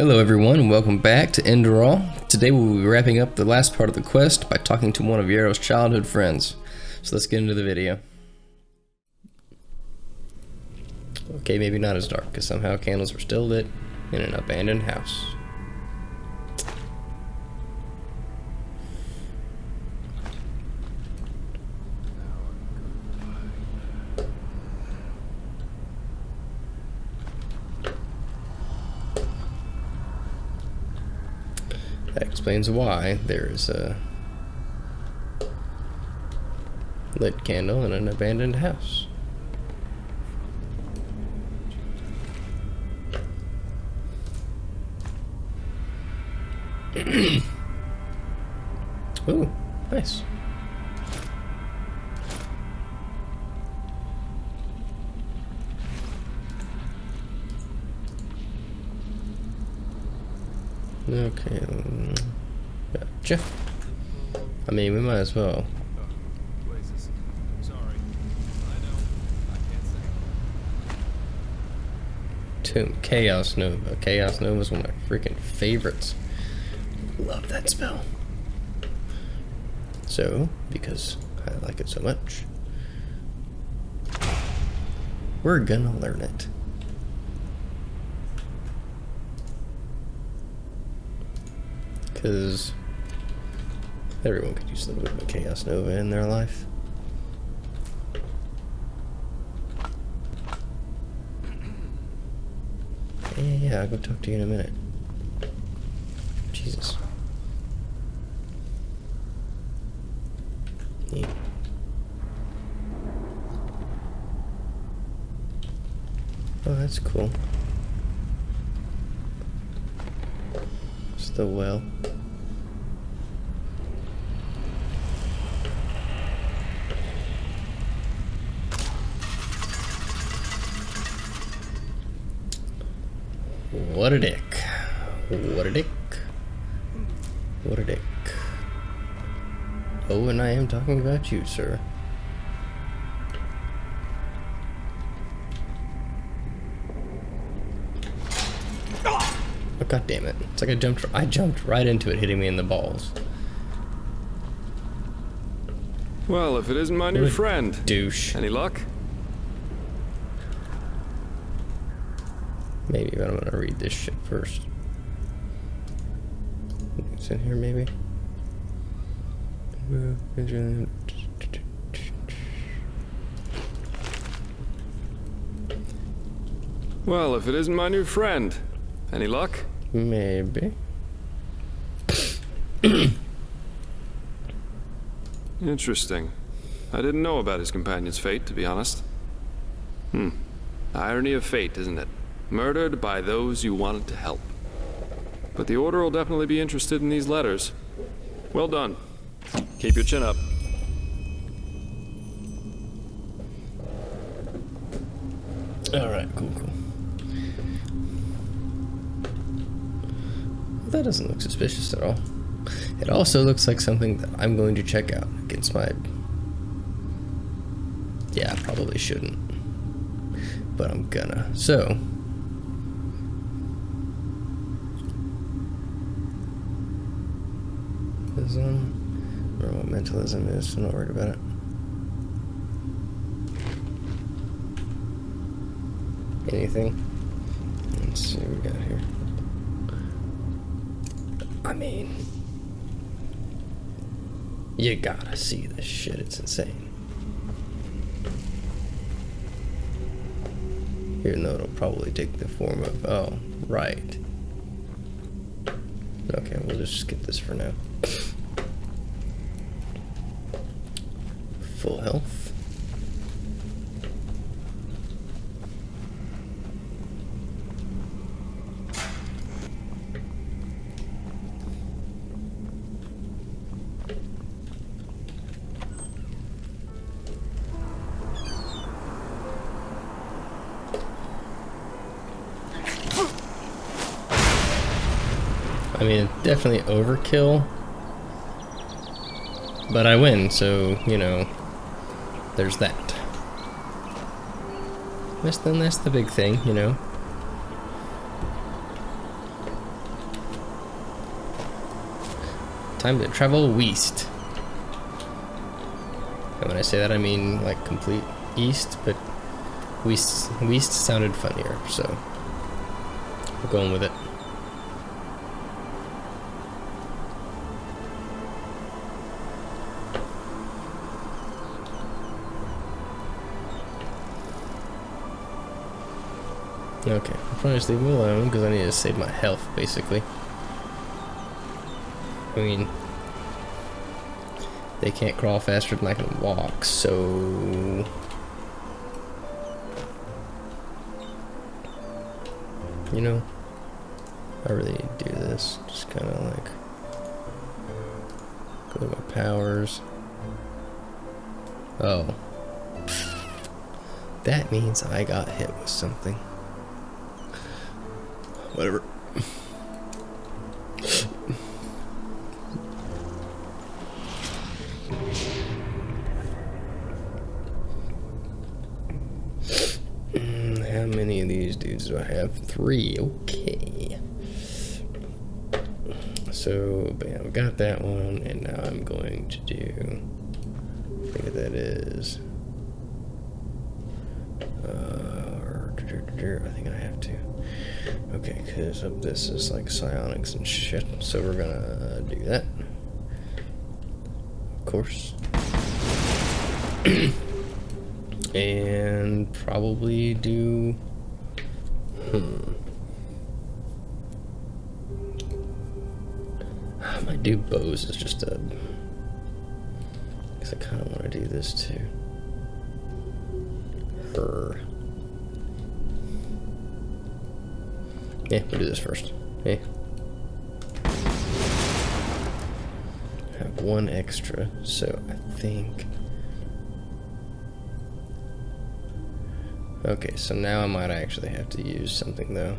Hello everyone and welcome back to Enderal. Today we'll be wrapping up the last part of the quest by talking to one of Yero's childhood friends. So let's get into the video. Okay, maybe not as dark, because somehow candles were still lit in an abandoned house. That explains why there is a lit candle in an abandoned house. Ooh, nice. Okay, gotcha. I mean, we might as well. Tomb, Chaos Nova. Chaos Nova is one of my freaking favorites. Love that spell. So, because I like it so much, we're gonna learn it. Because everyone could use a little bit of a Chaos Nova in their life. Yeah, I'll go talk to you in a minute. Jesus. Neat. Oh, that's cool. It's the well. What a dick. What a dick. What a dick. Oh, and I am talking about you, sir. Oh, God damn it. It's like I jumped right into it, hitting me in the balls. Well, if it isn't my new friend. Douche. Any luck? Maybe, but I'm gonna read this shit first. It's in here, maybe? Well, if it isn't my new friend. Any luck? Maybe. Interesting. I didn't know about his companion's fate, to be honest. Irony of fate, isn't it? Murdered by those you wanted to help. But the Order will definitely be interested in these letters. Well done. Keep your chin up. Alright, cool. That doesn't look suspicious at all. It also looks like something that I'm going to check out against my... Yeah, I probably shouldn't. But I'm gonna. So... I don't know what mentalism is, so I'm not worried about it. Anything? Let's see what we got here. I mean, you gotta see this shit, it's insane. Even though it'll probably take the form of, oh, right. Okay, we'll just skip this for now. Full health. I mean, definitely overkill, but I win, so, you know, there's that. That's the big thing, you know. Time to travel west. And when I say that, I mean like complete east, but west sounded funnier, so we're going with it. Okay, I'll probably just leave him alone because I need to save my health, basically. I mean, they can't crawl faster than I can walk, so... You know, I really need to do this. Just kind of like... Go to my powers. Oh. That means I got hit with something. Whatever. How many of these dudes do I have? 3. Okay. So, bam, I got that one, and now I'm going to do... I think that is... I think I have to. Okay, because of this is like psionics and shit, so we're gonna do that. Of course. And probably do... I might do bows as just a... Because I kind of want to do this too. Yeah, we'll do this first. Yeah. I have 1 extra, so I think... Okay, so now I might actually have to use something though.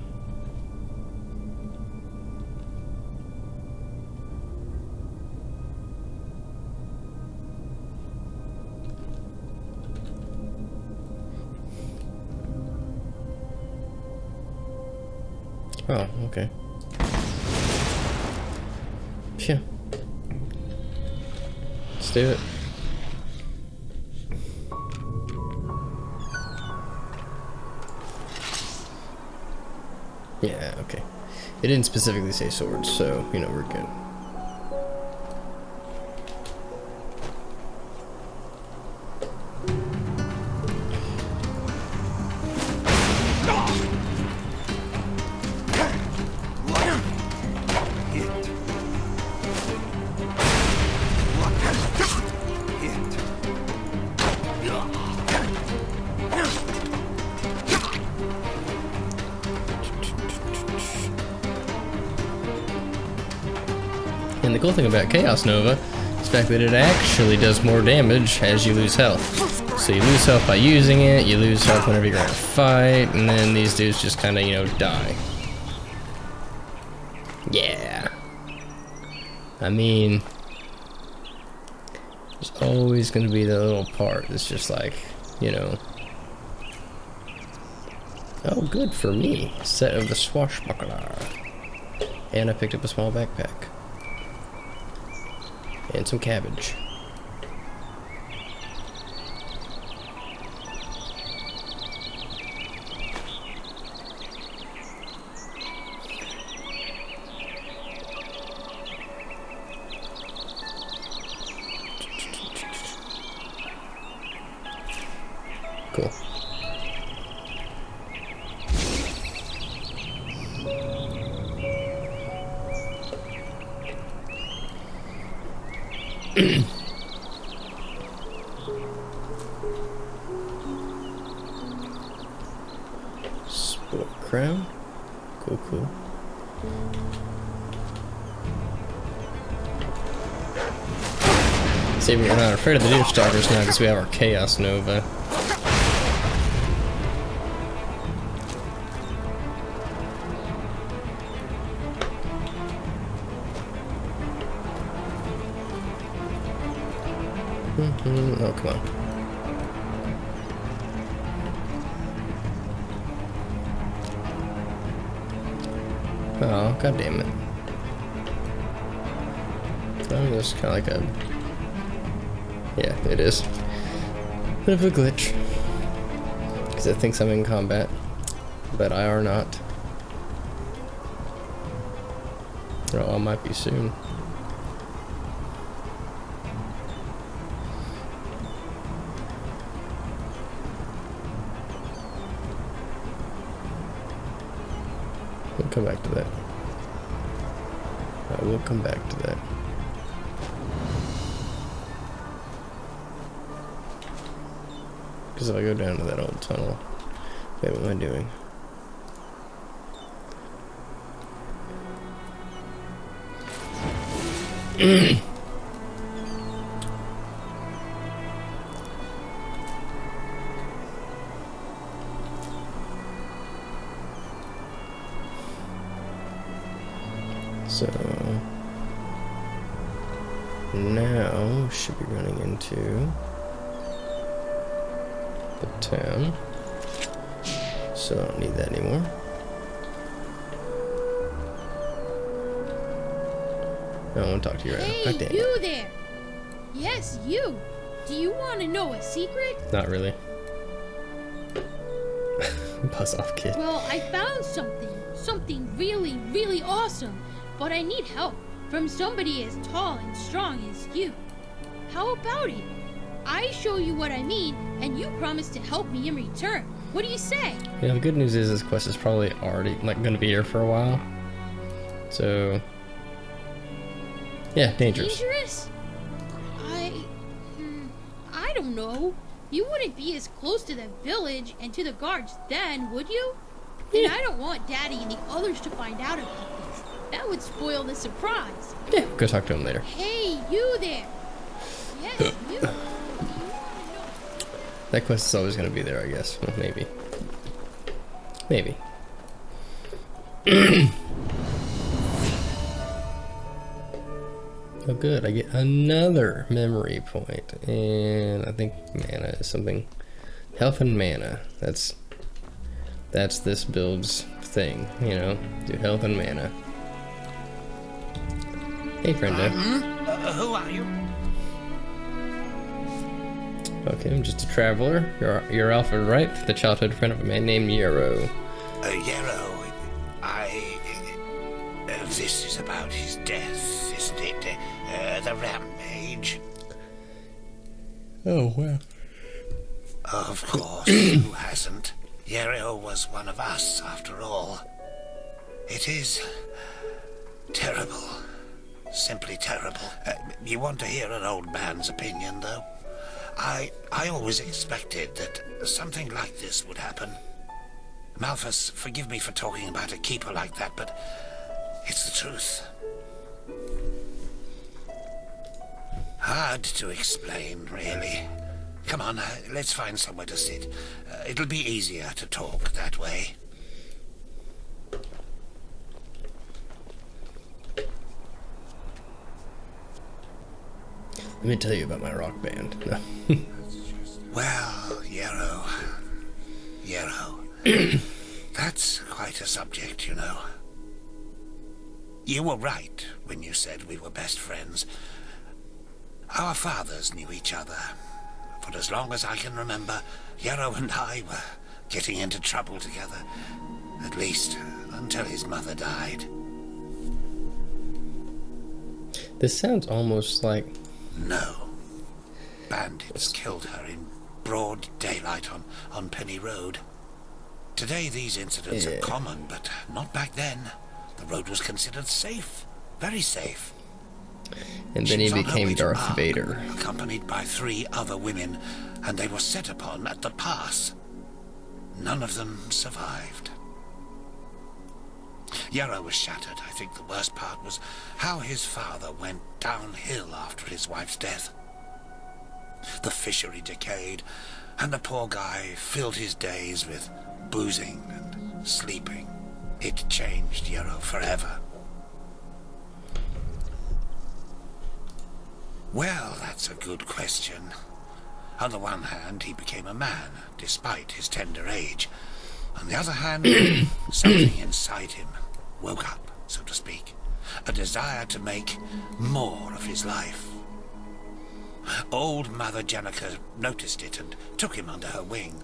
Oh, okay. Yeah. Let's do it. Yeah, okay. It didn't specifically say swords, so, you know, we're good. And the cool thing about Chaos Nova is the fact that it actually does more damage as you lose health. So you lose health by using it, you lose health whenever you're in a fight, and then these dudes just kind of, you know, die. Yeah. I mean, there's always going to be that little part that's just like, you know. Oh, good for me. Set of the Swashbuckler. And I picked up a small backpack. And some cabbage. Cool. Sport crown. Cool, cool. See, we're not afraid of the Deer Stalkers now because we have our Chaos Nova. Oh, come on. Oh, god damn it. I mean, it's kind of like a... Yeah, it is. Bit of a glitch. Because it thinks I'm in combat. But I are not. Oh, I might be soon. We'll come back to that. I will come back to that. Because if I go down to that old tunnel, wait, what am I doing? So now should be running into the town. So I don't need that anymore. I want to talk to you right now. Hey, you there! Yes, you! Do you want to know a secret? Not really. Buzz off, kid. Well, I found something really, really awesome, but I need help from somebody as tall and strong as you. How about it? I show you what I mean, and you promise to help me in return. What do you say? Yeah, the good news is this quest is probably already going to be here for a while. So, yeah, dangerous. Dangerous? I don't know. You wouldn't be as close to the village and to the guards then, would you? And I don't want Daddy and the others to find out about this. That would spoil the surprise. Yeah, go talk to him later. Hey, you there! Yes, you. Do you want to know? That quest is always going to be there, I guess. Well, maybe. Maybe. Oh, good. I get another memory point. And I think mana is something. Health and mana. That's this build's thing, you know? Do health and mana. Hey, Brenda. Who are you? Okay, I'm just a traveler. You're Alfred, right? The childhood friend of a man named Yero. Yero. This is about his death, isn't it? The rampage. Oh, well. Of course, who hasn't? Yero was one of us, after all. It is terrible. Simply terrible. You want to hear an old man's opinion, though? I always expected that something like this would happen. Malthus, forgive me for talking about a keeper like that, but it's the truth. Hard to explain, really. Come on, let's find somewhere to sit. It'll be easier to talk that way. Let me tell you about my rock band. No. Well, Yero. That's quite a subject, you know. You were right when you said we were best friends. Our fathers knew each other. For as long as I can remember, Yero and I were getting into trouble together. At least, until his mother died. This sounds almost like... No. Bandits killed her in broad daylight on Penny Road. Today these incidents are common, but not back then. The road was considered safe. Very safe. And then he became Darth Vader. Accompanied by 3 other women, and they were set upon at the pass. None of them survived. Yero was shattered. I think the worst part was how his father went downhill after his wife's death. The fishery decayed, and the poor guy filled his days with boozing and sleeping. It changed Yero forever. Well, that's a good question. On the one hand, he became a man, despite his tender age. On the other hand, something inside him woke up, so to speak. a desire to make more of his life. Old Mother Jenica noticed it and took him under her wing.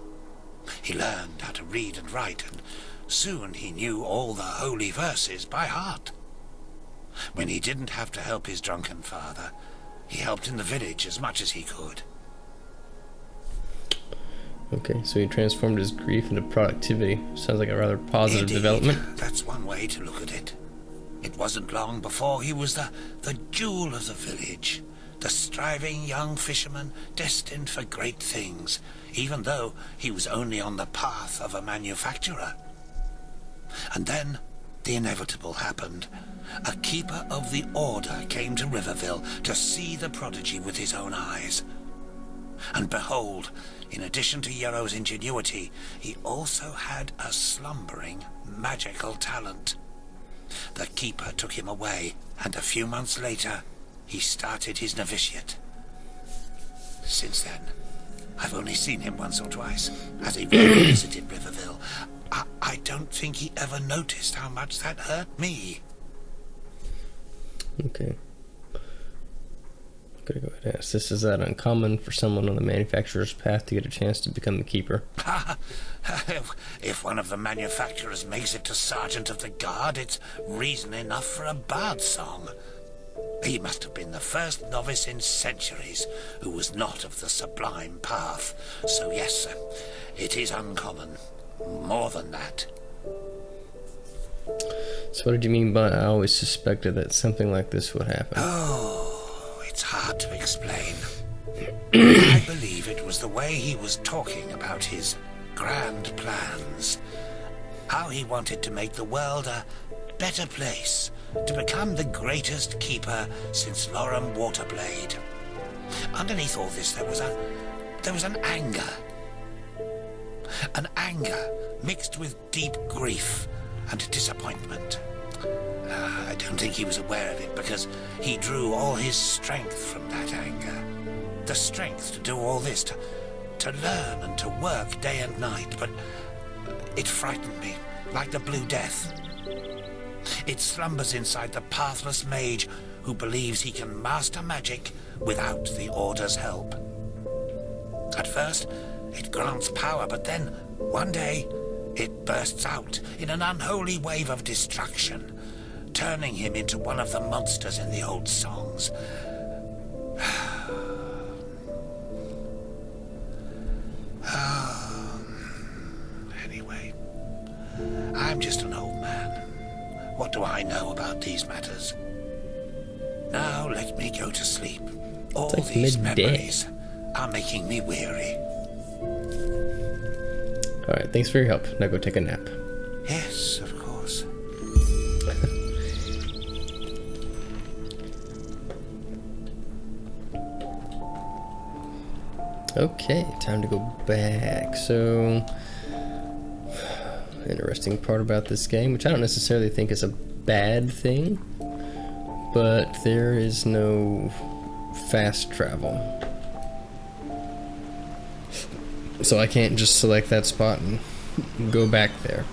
He learned how to read and write, and soon he knew all the holy verses by heart. When he didn't have to help his drunken father, he helped in the village as much as he could. Okay, so he transformed his grief into productivity. Sounds like a rather positive Indeed, development. That's one way to look at it. It wasn't long before he was the jewel of the village, the striving young fisherman destined for great things, even though he was only on the path of a manufacturer. And then the inevitable happened. A keeper of the order came to Riverville to see the prodigy with his own eyes. And behold, in addition to Yero's ingenuity, he also had a slumbering magical talent. The keeper took him away, and a few months later, he started his novitiate. Since then, I've only seen him once or twice, as he visited Riverville. I don't think he ever noticed how much that hurt me. Okay. I'm gonna go ahead and ask this. Is that uncommon for someone on the manufacturer's path to get a chance to become the keeper? If one of the manufacturers makes it to Sergeant of the Guard, it's reason enough for a bard song. He must have been the first novice in centuries who was not of the sublime path. So yes, it is uncommon. More than that. So what did you mean by I always suspected that something like this would happen? Oh, it's hard to explain. I believe it was the way he was talking about his grand plans. How he wanted to make the world a better place, to become the greatest keeper since Lorem Waterblade. Underneath all this there was an anger. An anger mixed with deep grief and disappointment. I don't think he was aware of it because he drew all his strength from that anger. The strength to do all this, to learn and to work day and night, but it frightened me like the Blue Death. It slumbers inside the pathless mage who believes he can master magic without the Order's help. At first, it grants power, but then, one day, it bursts out in an unholy wave of destruction, turning him into one of the monsters in the old songs. Anyway, I'm just an old man. What do I know about these matters? Now let me go to sleep. All like these midday. memories are making me weary. Alright, thanks for your help. Now go take a nap. Yes, of course. Okay, time to go back. So, interesting part about this game, which I don't necessarily think is a bad thing, but there is no fast travel. So I can't just select that spot and go back there.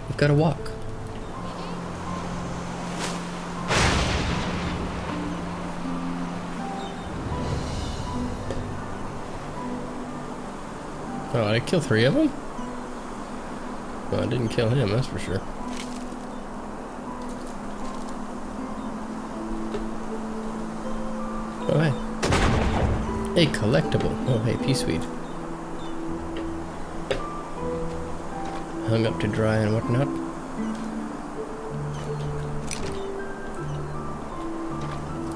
We've got to walk. Oh, did I kill 3 of them? Well, I didn't kill him, that's for sure. Oh, hey. A collectible. Oh, hey, peaceweed. Hung up to dry and whatnot.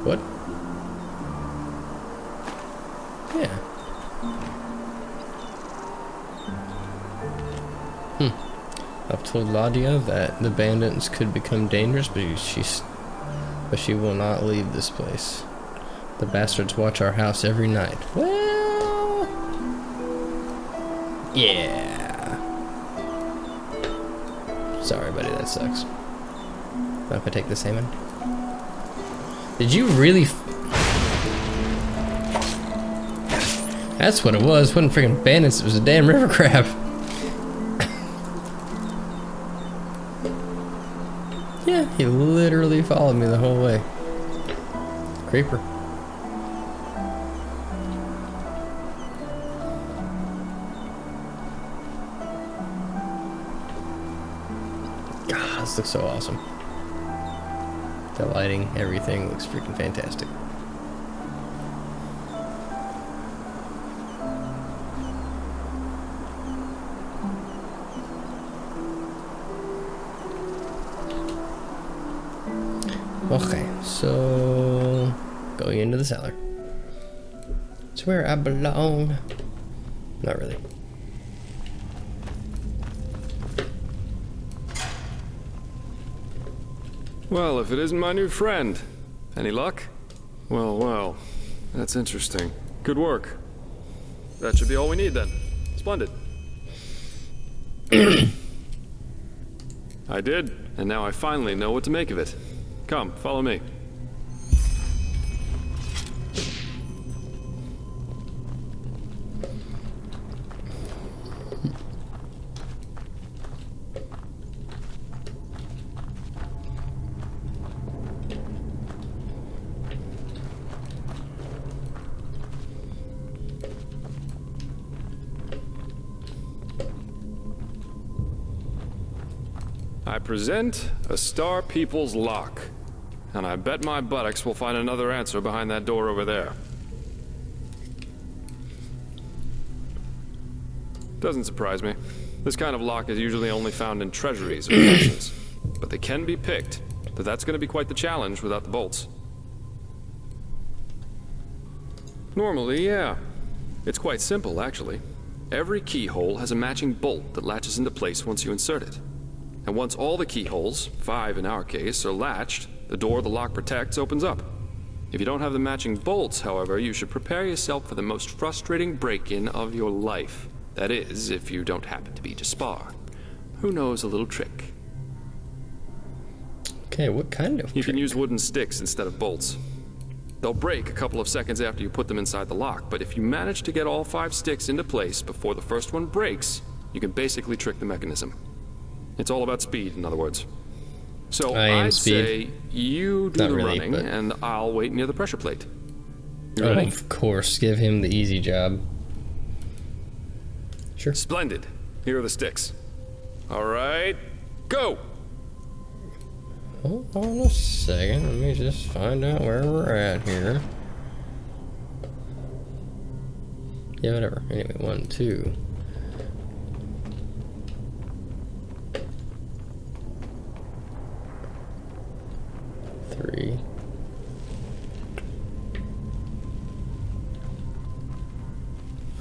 What? Yeah. I've told Ladia that the bandits could become dangerous, but she will not leave this place. The bastards watch our house every night. Well, yeah. Sorry, buddy, that sucks. Not if I take the same one. Did you really? That's what it was. It wasn't freaking bandits. It was a damn river crab. Yeah, he literally followed me the whole way. Creeper. God, this looks so awesome. The lighting, everything looks freaking fantastic. Okay, so going into the cellar. It's where I belong. Not really. Well, if it isn't my new friend. Any luck? Well, well. That's interesting. Good work. That should be all we need then. Splendid. I did, and now I finally know what to make of it. Come, follow me. I present a Star People's lock, and I bet my buttocks will find another answer behind that door over there. Doesn't surprise me. This kind of lock is usually only found in treasuries or caches, but they can be picked, but that's going to be quite the challenge without the bolts. Normally, yeah. It's quite simple, actually. Every keyhole has a matching bolt that latches into place once you insert it. And once all the keyholes, 5 in our case, are latched, the door the lock protects opens up. If you don't have the matching bolts, however, you should prepare yourself for the most frustrating break-in of your life. That is, if you don't happen to be Jaspar. Who knows a little trick? Okay, what kind of You trick? can use wooden sticks instead of bolts. They'll break a couple of seconds after you put them inside the lock, but if you manage to get all 5 sticks into place before the first one breaks, you can basically trick the mechanism. It's all about speed, in other words. So I'd say you do Not the really, running, but... and I'll wait near the pressure plate. You Oh, ready? of course. Give him the easy job. Sure. Splendid. Here are the sticks. All right, go! Hold on a second. Let me just find out where we're at here. Yeah, whatever. Anyway, 1, 2. Three.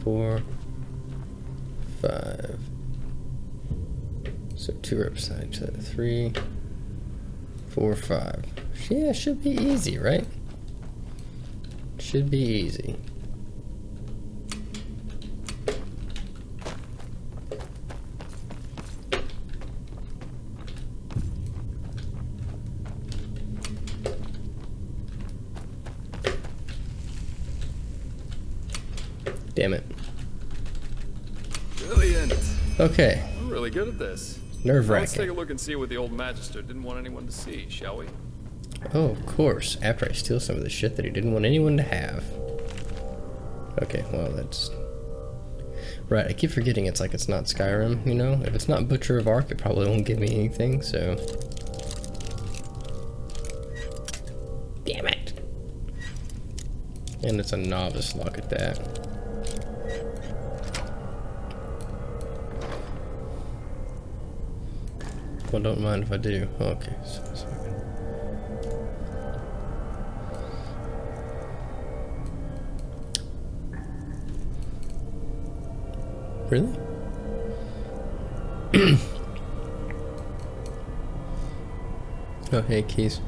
4, 5. So 2 represent 3, 4, 5. Yeah, should be easy, right? Should be easy. Damn it. Brilliant. Okay. I'm really good at this. Let's take Nerve-wracking. a look and see what the old Magister didn't want anyone to see, shall we? Oh, of course. After I steal some of the shit that he didn't want anyone to have. Okay, well, that's... Right, I keep forgetting it's like it's not Skyrim, you know? If it's not Butcher of Ark, it probably won't give me anything, so... Damn it! And it's a novice lock at that. Well, don't mind if I do. Okay, so a second. Really? Oh, hey, keys.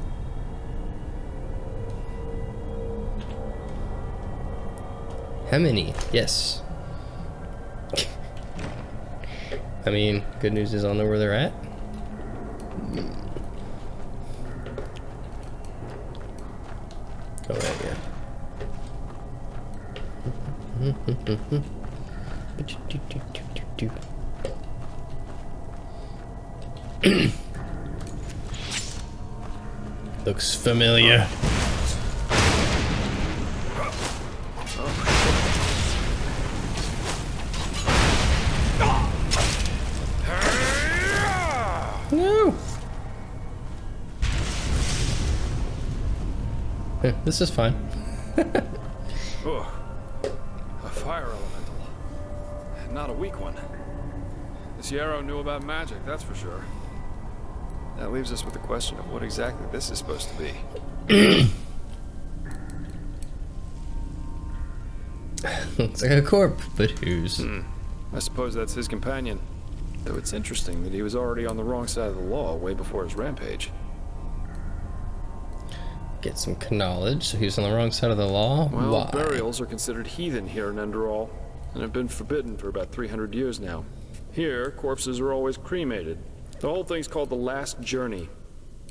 How many? Yes. I mean, good news is I'll know where they're at. Go right here. Looks familiar. No! This is fine. Oh, a fire elemental. Not a weak one. This Yero knew about magic, that's for sure. That leaves us with the question of what exactly this is supposed to be. Looks like a corpse, but whose? I suppose that's his companion. Though it's interesting that he was already on the wrong side of the law way before his rampage. Get some knowledge. So he was on the wrong side of the law? Well, Why? burials are considered heathen here in Enderal, and have been forbidden for about 300 years now. Here, corpses are always cremated. The whole thing's called the Last Journey.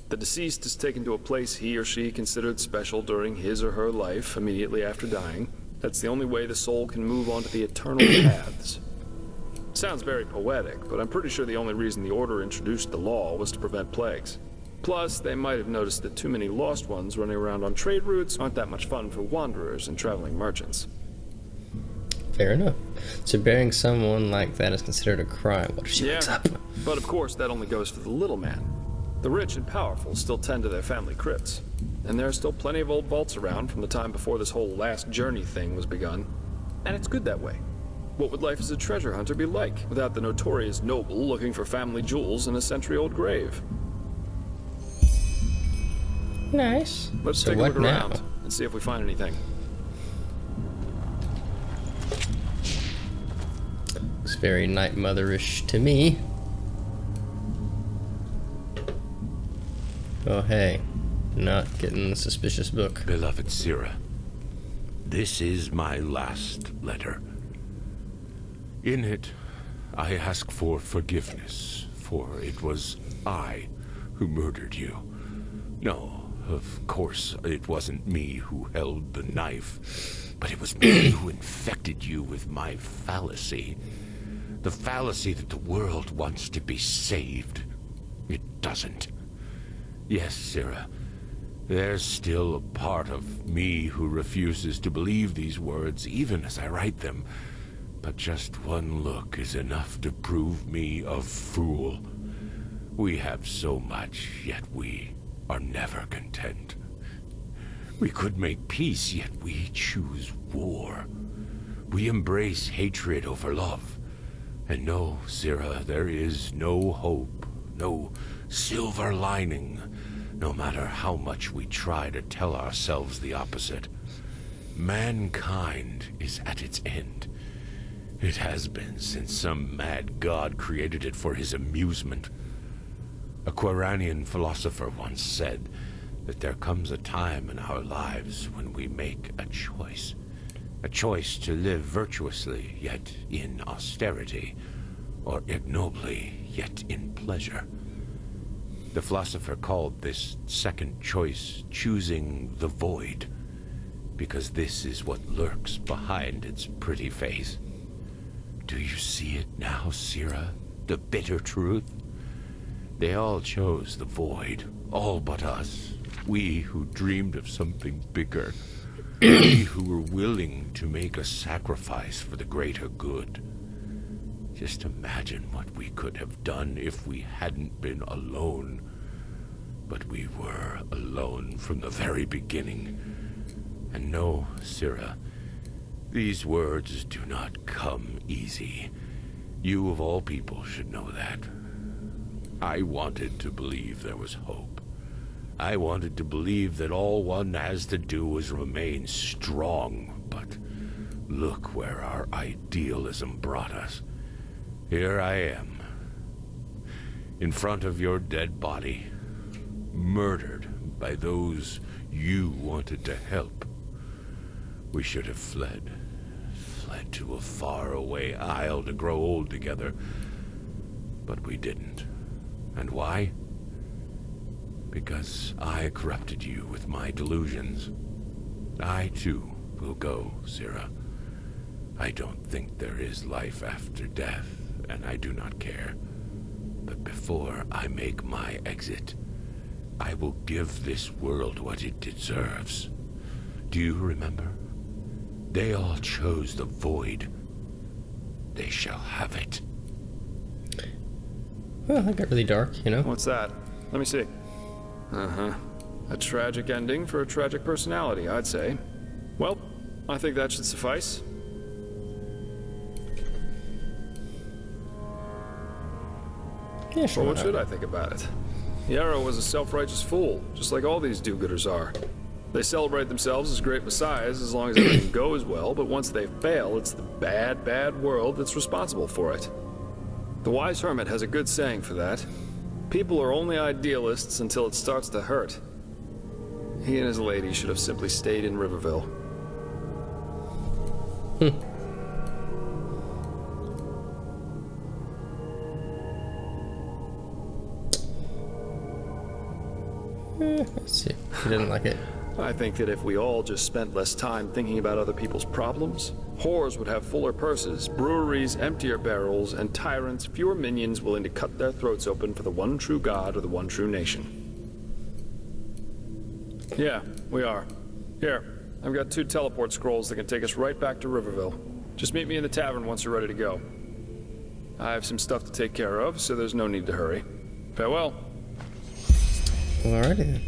The deceased is taken to a place he or she considered special during his or her life, immediately after dying. That's the only way the soul can move on to the eternal paths. Sounds very poetic, but I'm pretty sure the only reason the Order introduced the law was to prevent plagues. Plus, they might have noticed that too many lost ones running around on trade routes aren't that much fun for wanderers and traveling merchants. Fair enough. So burying someone like that is considered a crime. What if she wakes up? But of course, that only goes for the little man. The rich and powerful still tend to their family crypts. And there are still plenty of old vaults around from the time before this whole last journey thing was begun. And it's good that way. What would life as a treasure hunter be like without the notorious noble looking for family jewels in a century-old grave? Nice. Let's So take a what look now? around and see if we find anything. Looks very Night Mother-ish to me. Oh hey, not getting the suspicious book. Beloved Sira, this is my last letter. In it, I ask for forgiveness, for it was I who murdered you. No, of course, it wasn't me who held the knife, but it was me who infected you with my fallacy. The fallacy that the world wants to be saved. It doesn't. Yes, Sira, there's still a part of me who refuses to believe these words, even as I write them. But just one look is enough to prove me a fool. We have so much, yet we are never content. We could make peace, yet we choose war. We embrace hatred over love. And no, Sira, there is no hope, no silver lining, no matter how much we try to tell ourselves the opposite. Mankind is at its end. It has been since some mad god created it for his amusement. A Quranian philosopher once said that there comes a time in our lives when we make a choice. A choice to live virtuously, yet in austerity, or ignobly, yet in pleasure. The philosopher called this second choice choosing the void, because this is what lurks behind its pretty face. Do you see it now, Sira? The bitter truth? They all chose the void, all but us. We who dreamed of something bigger. We who were willing to make a sacrifice for the greater good. Just imagine what we could have done if we hadn't been alone. But we were alone from the very beginning. And no, Sira, these words do not come easy. You of all people should know that. I wanted to believe there was hope. I wanted to believe that all one has to do was remain strong, but look where our idealism brought us. Here I am, in front of your dead body, murdered by those you wanted to help. We should have fled to a faraway isle to grow old together, but we didn't. And why? Because I corrupted you with my delusions. I, too, will go, Sira. I don't think there is life after death, and I do not care. But before I make my exit, I will give this world what it deserves. Do you remember? They all chose the void. They shall have it. Well, that got really dark, you know? What's that? Let me see. Uh-huh. A tragic ending for a tragic personality, I'd say. Well, I think that should suffice. Yeah, sure. Well, what should I think about it? Yero was a self-righteous fool, just like all these do-gooders are. They celebrate themselves as great messiahs as long as everything goes well, but once they fail, it's the bad, bad world that's responsible for it. The wise hermit has a good saying for that. People are only idealists until it starts to hurt. He and his lady should have simply stayed in Riverville. Let's see. He didn't like it. I think that if we all just spent less time thinking about other people's problems, whores would have fuller purses, breweries emptier barrels, and tyrants fewer minions willing to cut their throats open for the one true God or the one true nation. Yeah, we are. Here, I've got 2 teleport scrolls that can take us right back to Riverville. Just meet me in the tavern once you're ready to go. I have some stuff to take care of, so there's no need to hurry. Farewell. Alrighty then.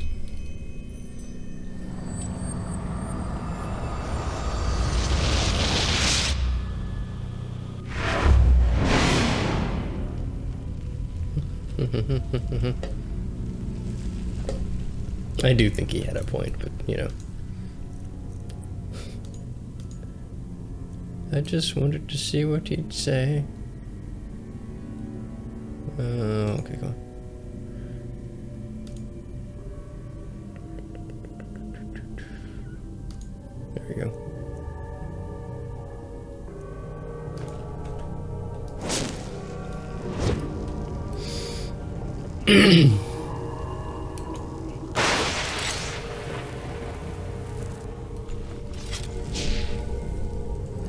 I do think he had a point, but you know. I just wanted to see what he'd say. Okay, go on. There we go.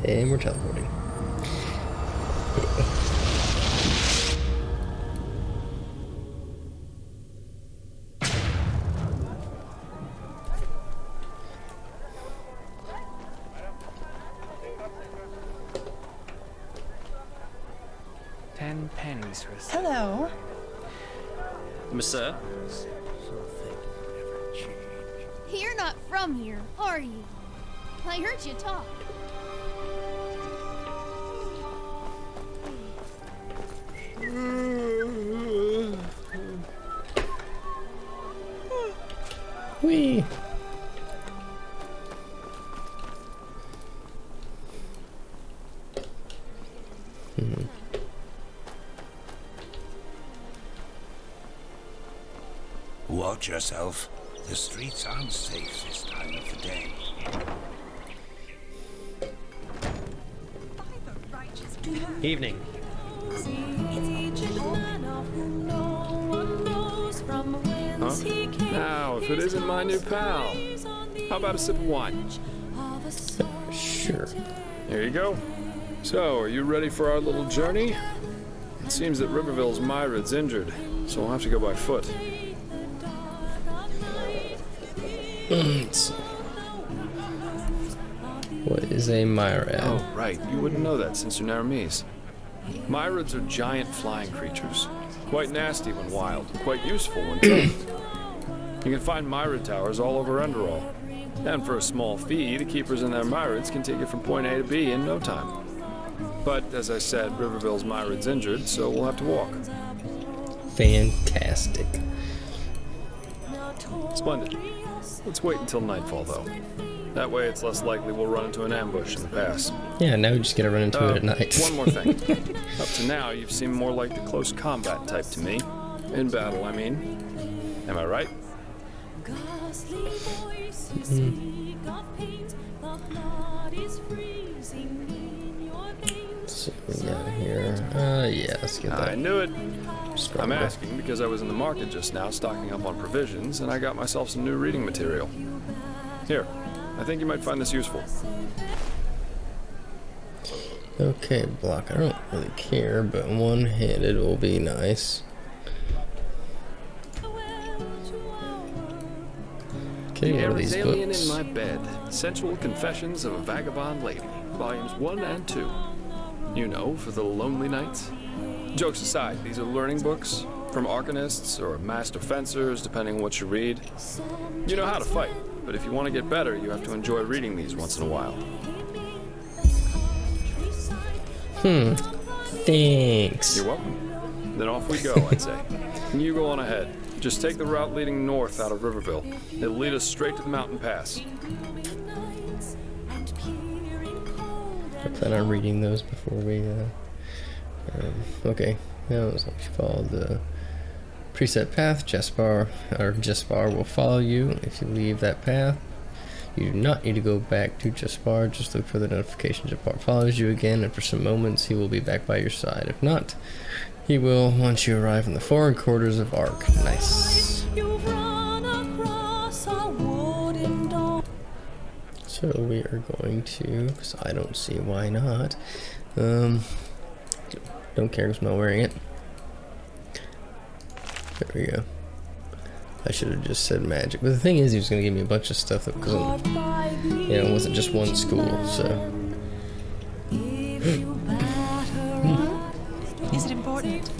And we're teleporting. £10 for a second. Hello. Monsieur? You're not from here, are you? I heard you talk. Whee! Watch yourself. The streets aren't safe this time of the day. Evening. Huh? Now, if it isn't my new pal, how about a sip of wine? Sure. There you go. So, are you ready for our little journey? It seems that Riverville's Myrid's injured, so we'll have to go by foot. Let's see. What is a Myrad? Oh, right. You wouldn't know that since you're Naramese. Myrids are giant flying creatures. Quite nasty when wild, quite useful when tamed. You can find Myrid towers all over Enderal. And for a small fee, the keepers in their Myrids can take you from point A to B in no time. But, as I said, Riverville's Myrid's injured, so we'll have to walk. Fantastic. Splendid. Let's wait until nightfall, though. That way it's less likely we'll run into an ambush in the pass. Yeah, now we just gotta run into it at night. One more thing. Up to now, you've seemed more like the close combat type to me. In battle, I mean. Am I right? So we got here. Yeah, let's get that. I knew it. Stronger. I'm asking because I was in the market just now stocking up on provisions, and I got myself some new reading material. Here, I think you might find this useful. Okay, block. I don't really care, but one-handed will be nice. Okay, what are these Alien books? in My Bed, Sensual Confessions of a Vagabond Lady, volumes 1 and 2. You know, for the lonely nights. Jokes aside, these are learning books from arcanists or master fencers, depending on what you read. You know how to fight, but if you want to get better, you have to enjoy reading these once in a while. Thanks. You're welcome. Then off we go, I'd say. You go on ahead. Just take the route leading north out of Riverville. It'll lead us straight to the mountain pass. I plan on reading those before we, okay. Now, as long as you follow the preset path, Jespar will follow you. If you leave that path, you do not need to go back to Jespar. Just look for the notification Jespar follows you again, and for some moments he will be back by your side. If not, he will once you arrive in the foreign quarters of Ark. Nice. So we are going to, because I don't see why not. Don't care because I'm not wearing it. There we go. I should have just said magic. But the thing is, he was going to give me a bunch of stuff that wasn't, you know, it wasn't just one school, so. Is it important?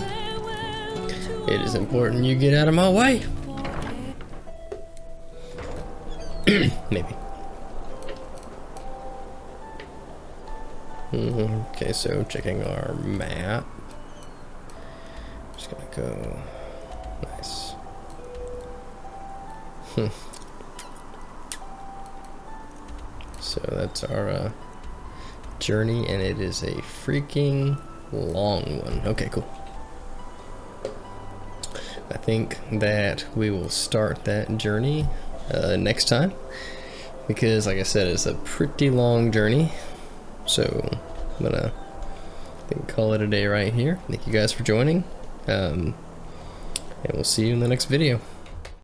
It is important you get out of my way. Maybe. Okay, so checking our map. Just gonna go. Nice. So that's our journey, and it is a freaking long one. Okay, cool. I think that we will start that journey next time, because like I said, it's a pretty long journey. So I'm gonna call it a day right here. Thank you guys for joining, and we'll see you in the next video.